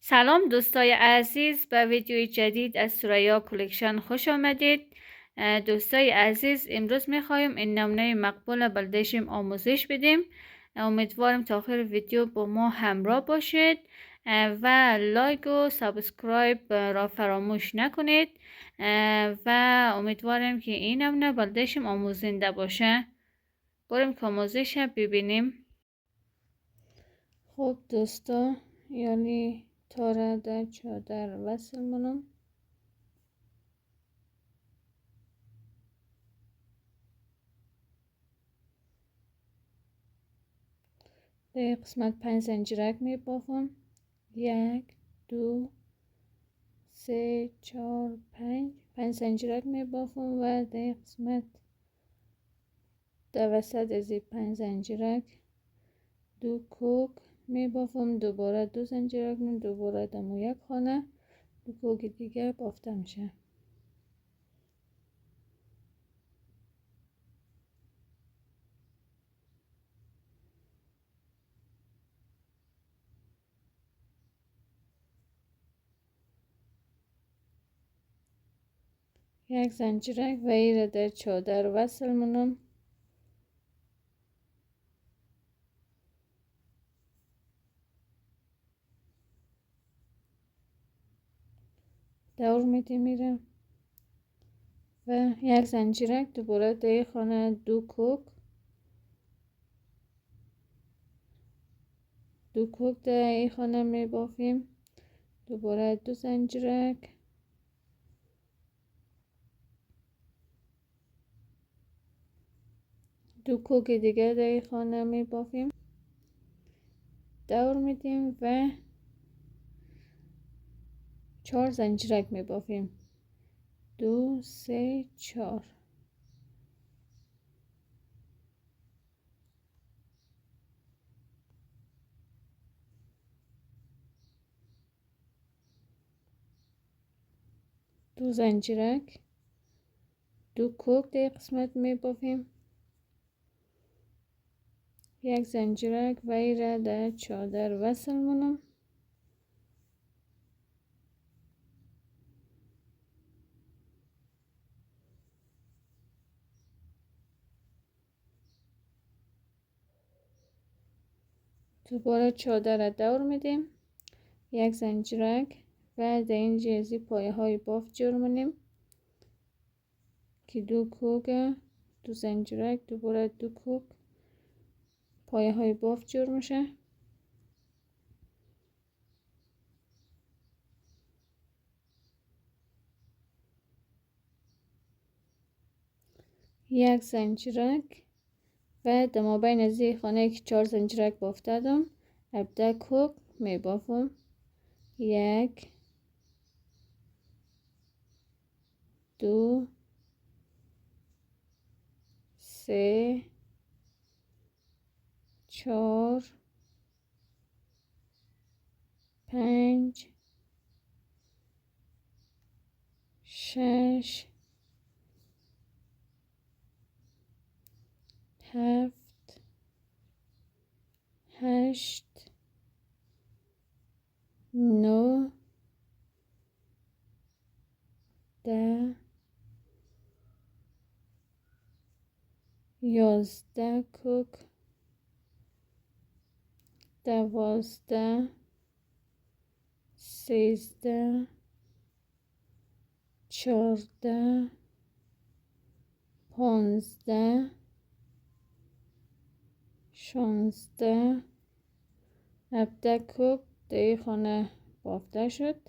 سلام دوستای عزیز، به ویدیوی جدید از ثریا کلکشن خوش آمدید. دوستای عزیز، امروز میخوایم این نمونه مقبول بلدشیم آموزش بدیم. امیدوارم تا آخر ویدیو با ما همراه باشید و لایک و سابسکرایب را فراموش نکنید و امیدوارم که این نمونه بلدشیم آموزنده باشه. بریم که آموزش ببینیم. خب دوستا، یعنی تاره در چادر وصل منم. در قسمت 5 زنجیرک می بافم. 1 2 3 4 5 زنجیرک می بافم و در قسمت در وسط از 5 زنجیرک 2 کوک می بافم. دوباره 2 زنجیرک می دوباره دمو یک خانه 2 کوک دیگه بافته میشه. یک زنجیرک و ایره در چادر وصل منم. دور میدیم میره و یک زنجیرک دوباره در خانه 2 کوک در این خانه می بافیم. دوباره 2 زنجیرک 2 کوک دیگه در این خانه می بافیم. دور میدیم و 4 زنجیرک می بافیم. 2 3 4 2 زنجیرک 2 کوک در قسمت می بافیم. یک زنجیرک و ایره در چادر وصل منم. دوباره چادر دور میدیم. یک زنجیرک و در اینجا از پایه های بافت جور منیم که 2 کوک 2 زنجیرک دوباره 2 کوک پایه های بافت جور میشه. یک زنجیرک و در مابین از این خانه که 4 زنجیرک بافته دم ابدا کوک می بافم. 1 2 3 4 5 6 7 8 9 10 11 کوک 12 13 14 15 16 17 کوک در این خانه بافته شد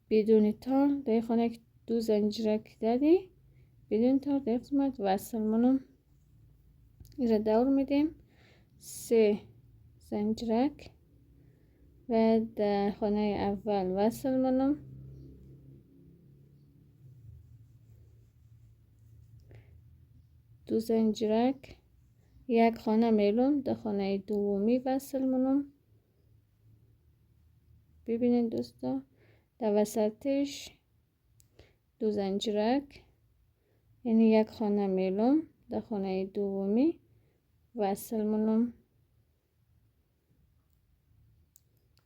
بدون تار. در این خانه که 2 زنجیرک دادی بدون تار در قسمت وصل منم. این را دور میدیم. 3 زنجیرک و در خانه اول وصل منم. دو زنجیرک یک خانه میلم در خانه دومی وصل منم. ببینید دوستا، در وسطش 2 زنجیرک یعنی یک خانه میلم در خانه دومی وصل منم.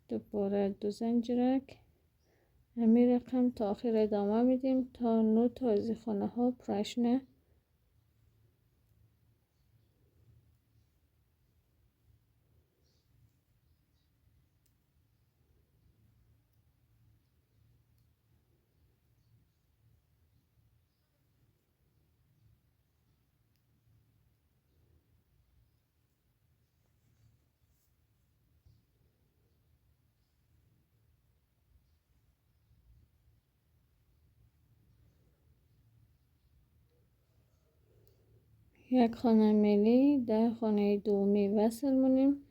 دوباره 2 زنجیرک. همین رقم تا آخر ادامه میدیم تا 9 تا از خانه ها پرشنه. یک خانه میلی در خانه دومی وصل مونیم.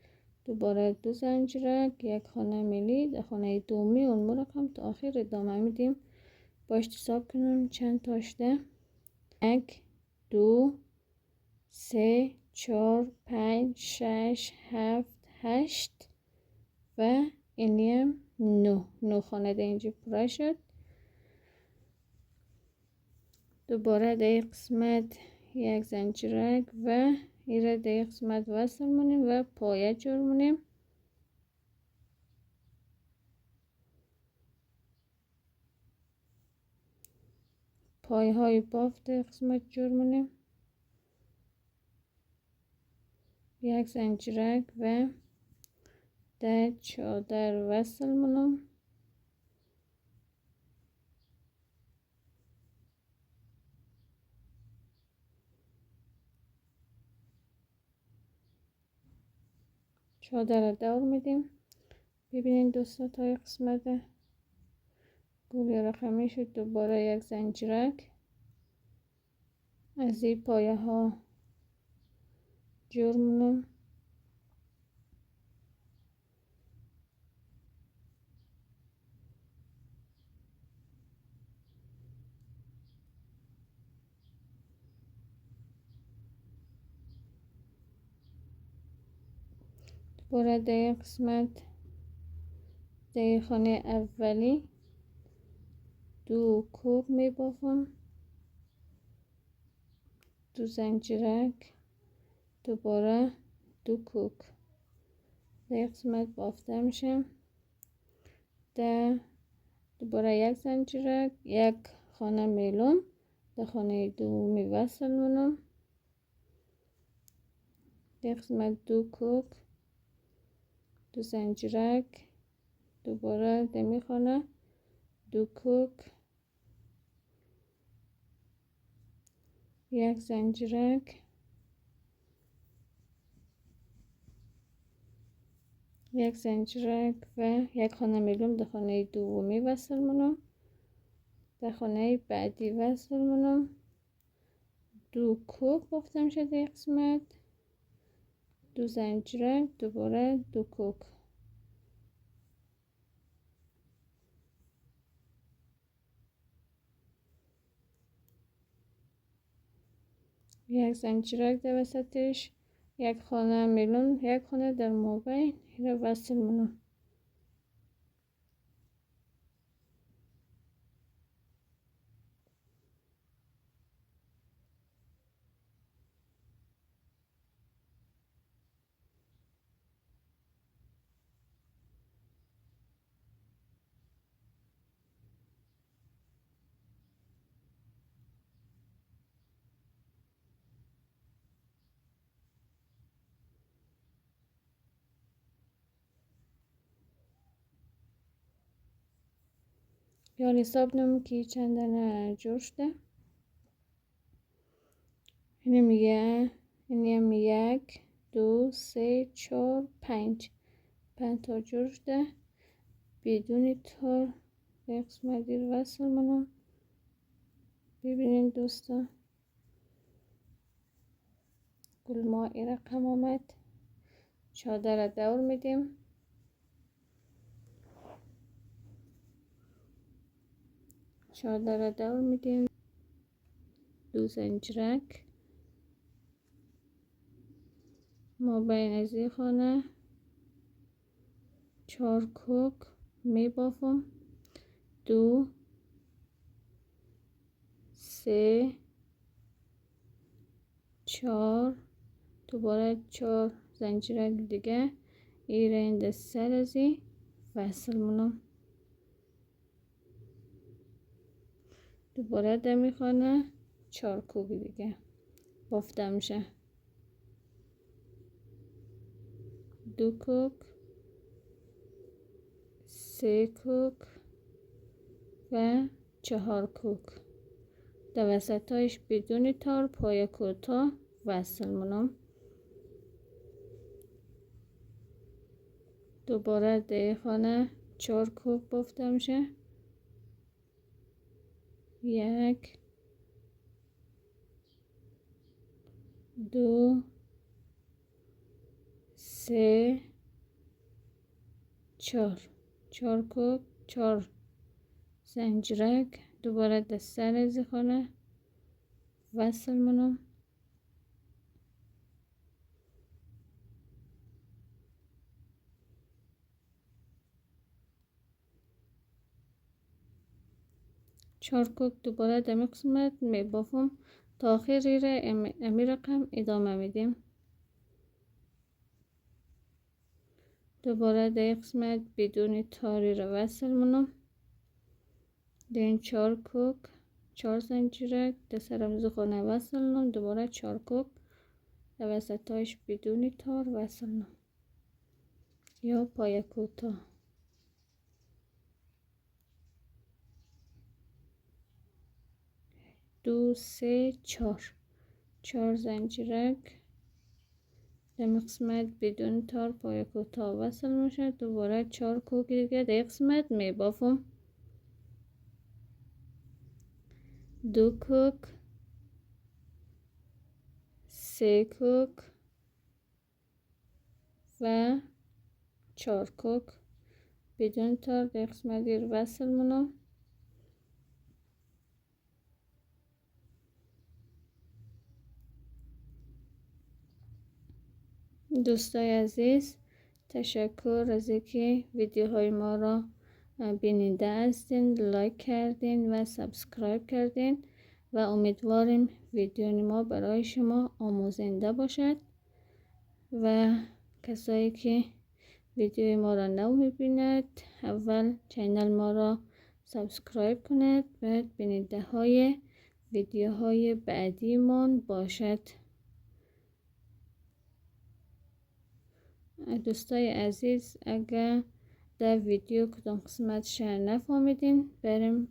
دوباره 2 زنجیرک، یک خانه میلی در خانه دومی اون رقم تا آخر ادامه میدیم. باش حساب کنیم چند تاش ده. 1 2 3 4 5 6 7 8 و اینیم 9 خانه ده اینجا پره شد. دوباره در قسمت یک زنجیرک و ایره در قسمت وصل مونیم و پایه جور مونیم. پایه های بافت در قسمت جور مونیم. یک زنجیرک و در چادر وصل مونم. چادر دور میدیم. ببینید دوستا تا قسمت گولی رقمی شد. دوباره یک زنجیرک از این پایه ها جور مونم. دوباره در قسمت در خانه اولی 2 کوک می بافم. 2 زنجیرک، دوباره 2 کوک در قسمت بافته میشم. دوباره یک زنجیرک، یک خانه میلم در خانه دومی وصل مونم. در قسمت 2 کوک، 2 زنجیرک، دوباره دمی خانه 2 کوک، یک زنجیرک، یک زنجیرک و یک خانه میلم در خانه دومی وصل مونم. در خانه بعدی وصل مونم. 2 کوک بافته میشه در قسمت. 2 زنجیرک، دوباره 2 کوک، یک زنجیرک در وسطش، یک خانه میلم، یک خانه در مابین رو وصل مونم. یعنی حساب نمیم که چند دانه جور شده. اینم 1 2 3 4 5 تا جور شده. بدون تار به قسمت دیر وصل مونم. ببینید دوستا گل ما این رقم آمد. چادر دور میدیم. چادر دور میدیم. 2 زنجیرک ما بین از این خانه 4 کوک می بافم. 2 3 4 دوباره 4 زنجیرک دیگه ایرند سر ازی وصل مونم. دوباره دمی خانه 4 کوبی دیگه بافته میشه. 2 کوک، 3 کوک و 4 کوک. در وسطایش بدون تار پای کوتاه وصل مونم. دوباره در خانه 4 کوک بافته میشه. 1 2 3 4 کوک، 4 زنجیرک. دوباره در سر زیخانه وصل مونم. چهار کوک دوباره در قسمت می بافم تا آخر امی رقم ادامه میدیم. دوباره در قسمت بدون تاری رو وصل مونم. در این 4 کوک 4 زنجیرک در سرم زخانه وصل مونم. دوباره 4 کوک در وسطایش بدون تار وصل مونم یا پای کوتاه. 2 3 4 زنجیرک در قسمت بدون تار پای کوتاه وصل میشه. دوباره 4 کوک دیگه در قسمت می بافم. 2 کوک، 3 کوک و 4 کوک بدون تار در قسمت دیر وصل مونم. دوستای عزیز، تشکر از اینکه ویدیوهای ما را بیننده هستین، لایک کردین و سابسکرایب کردین و امیدواریم ویدیو ما برای شما آموزنده باشد و کسایی که ویدیو ما را نو میبیند اول چینل ما را سابسکرایب کند و بیننده های ویدیوهای بعدی من باشد. دوستای عزیز، اگر در ویدیو کدام قسمت شهر نفهمیدین بریم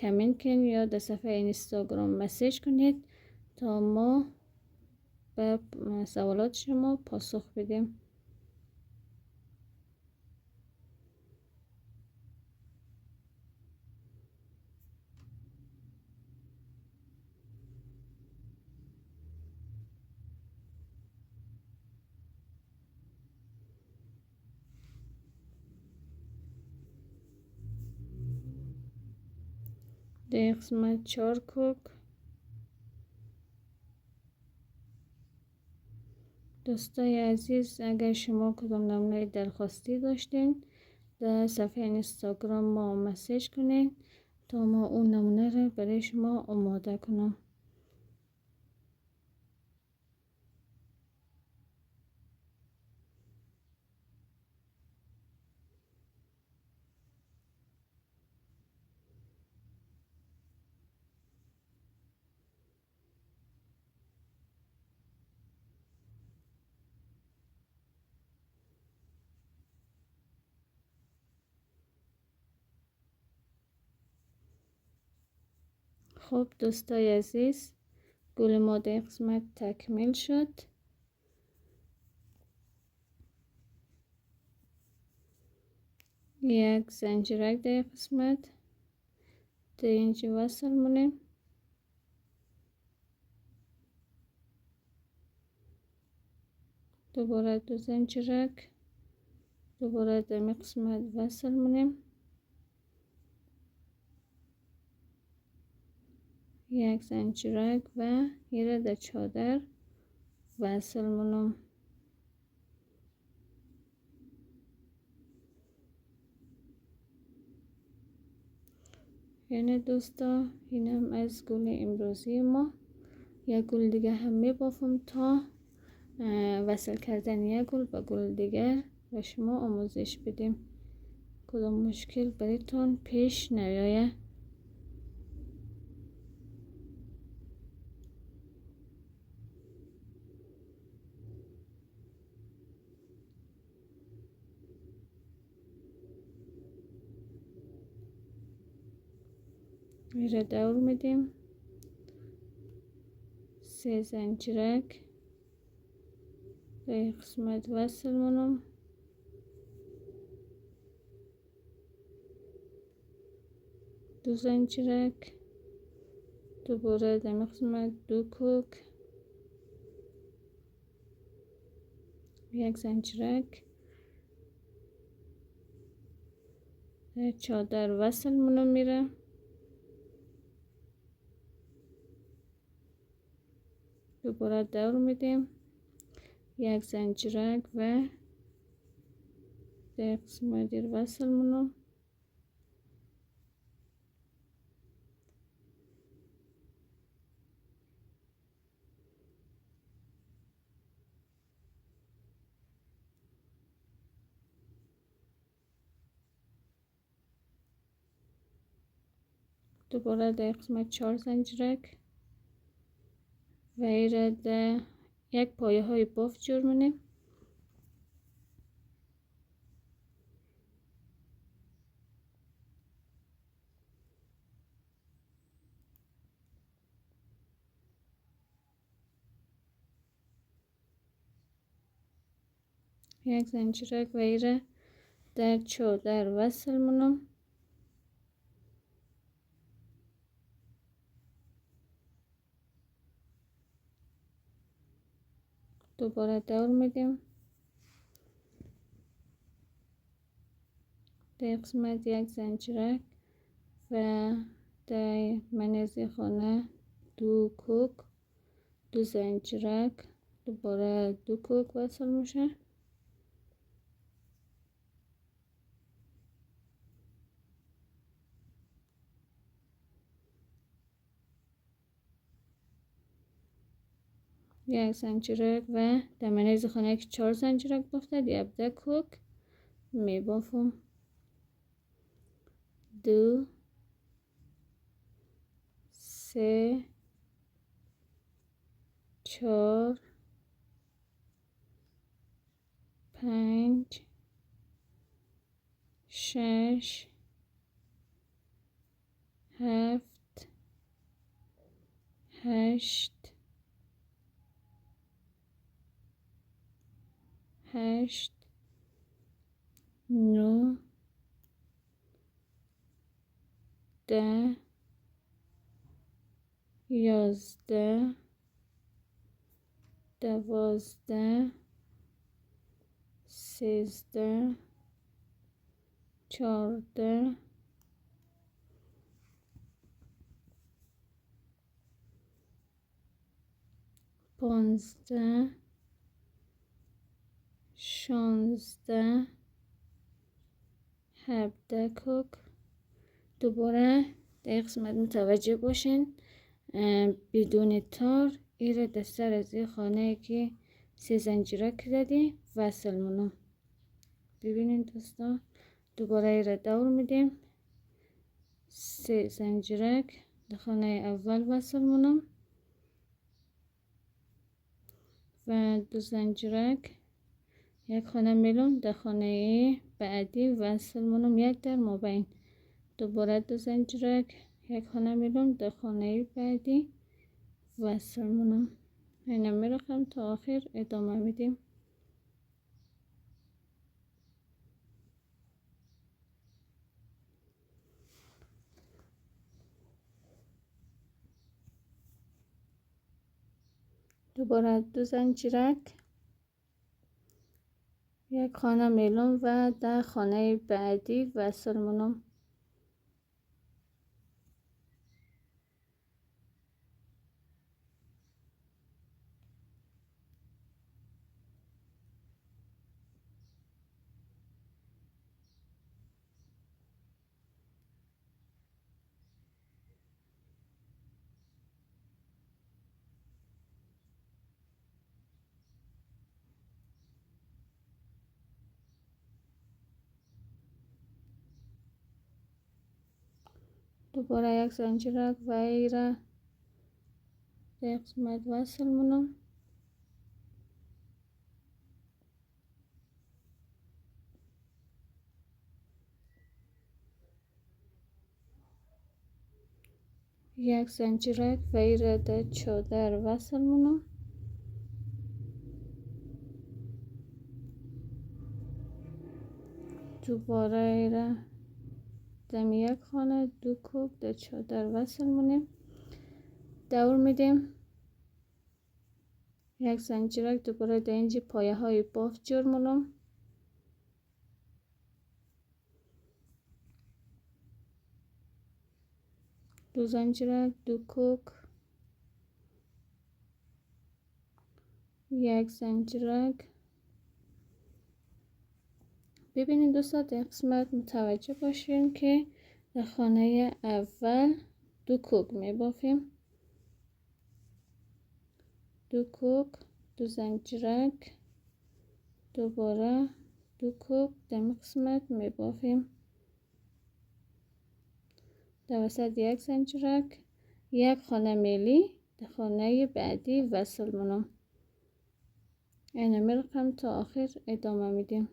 کامنت کن یا در صفحه اینستاگرام مسیج کنید تا ما به سوالات شما پاسخ بدیم. در قسمت 4 کوک. دوستای عزیز، اگر شما کدام نمونه درخواستی داشتین در صفحه اینستاگرام ما مسیج کنین تا ما اون نمونه رو برای شما آماده کنم. خب دوستای عزیز، گل ما در قسمت تکمیل شد. یک زنجیرک در قسمت در اینجا وصل مونیم. دوباره 2 زنجیرک دوباره در قسمت وصل مونیم. یک زنجیرک و یه در چادر وصل مونم. یعنی دوستا اینم از گل امروزی ما. یک گل دیگه هم میبافم تا وصل کردن یک گل به گل دیگر و شما آموزش بدیم. کدام مشکل برایتون پیش نیاید. میره دور میدیم. 3 زنجیرک به قسمت وصل منم، دو زنجیرک دوباره در قسمت 2 کوک، 1 زنجیرک در چادر وصل منم میره. دوباره دور میدیم، 1 زنجیرک و در قسمت دیر وصل منم، دوباره در قسمت 4 زنجیرک و ایره در یک پایه های بافت جور منیم. یک زنجیرک و ایره در چادر وصل منم، دوباره دور میدیم، در قسمت 1 زنجیرک و در منیزی خانه 2 کوک، 2 زنجیرک دوباره 2 کوک وصل میشه. یک زنجیرک و در منیزی خانه که 4 زنجیرک بافته 17 کوک میبافم. 2 3 4 5 6 7 8 9 10 11 12 13 14 15 16 17 کوک. دوباره در قسمت متوجه باشین بدون تار ایره در سر از این خانه که 3 زنجیرک زدی وصل منم. ببینین دوستان دوباره ایره دور میدیم، 3 زنجیرک در خانه اول وصل منم و 2 زنجیرک یک خانه میلم در خانه بعدی وصل منم، 1 در مابین. دوباره 2 زنجیرک یک خانه میلم در خانه بعدی وصل منم. اینو میرخم تا آخر ادامه میدیم. دوباره 2 زنجیرک یک خانه میلم و در خانه بعدی وصل منم. دوباره یک زنجیرک وی را در قسمت وصل منم. یک زنجیرک وی را در چادر وصل منم. دوباره ای را دم یک خانه دو کوک در چادر وصل منیم. دور میدیم. یک زنجیرک دوباره در اینجا پایه های بافت جور منم. دو زنجیرک دو کوک یک زنجیرک. ببینید دوستان در قسمت متوجه باشین که در خانه اول دو کوک می بافیم. دو کوک دو زنجیرک دوباره دو کوک در این قسمت می بافیم. در وسط یک زنجیرک یک خانه میلی در خانه بعدی وصل منم. اینمی رقم تا آخر ادامه میدیم.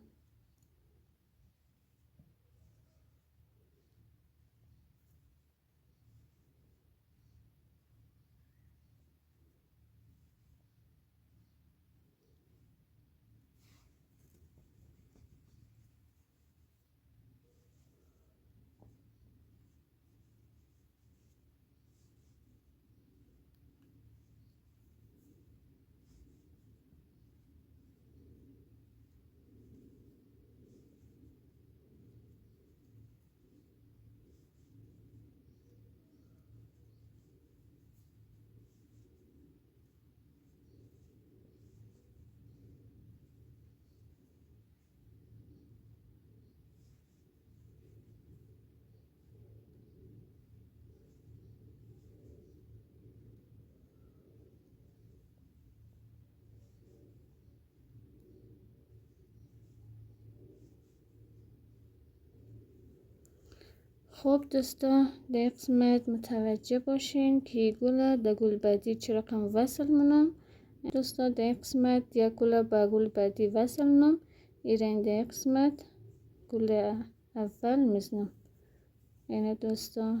خب دوستا در قسمت متوجه باشین که گل در گل بعدی چه رقم وصل منم. دوستا در قسمت یک گل به گل بعدی وصل منم. ایران در قسمت گل اول میزنم. این دوستا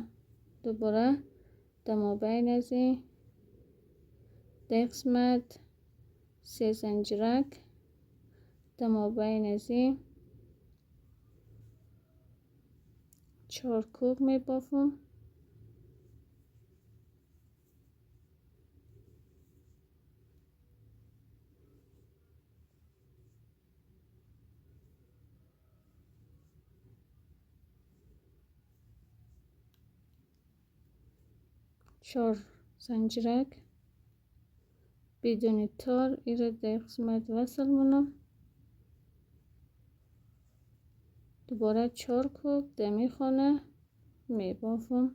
دوباره در مابین از این در قسمت سه زنجیرک در مابین از این چهار کوک می بافم. چهار زنجیرک بدون تار ایره در قسمت وصل منم. دوباره چهار کوک دمی خانه می بافم.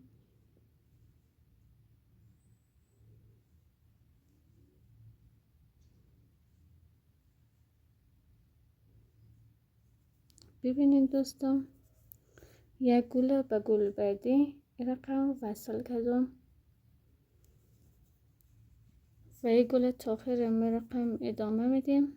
ببینید دوستان یک گل به گل بعدی رقم وصل کردم و یک گل تا آخر رقم ادامه میدیم.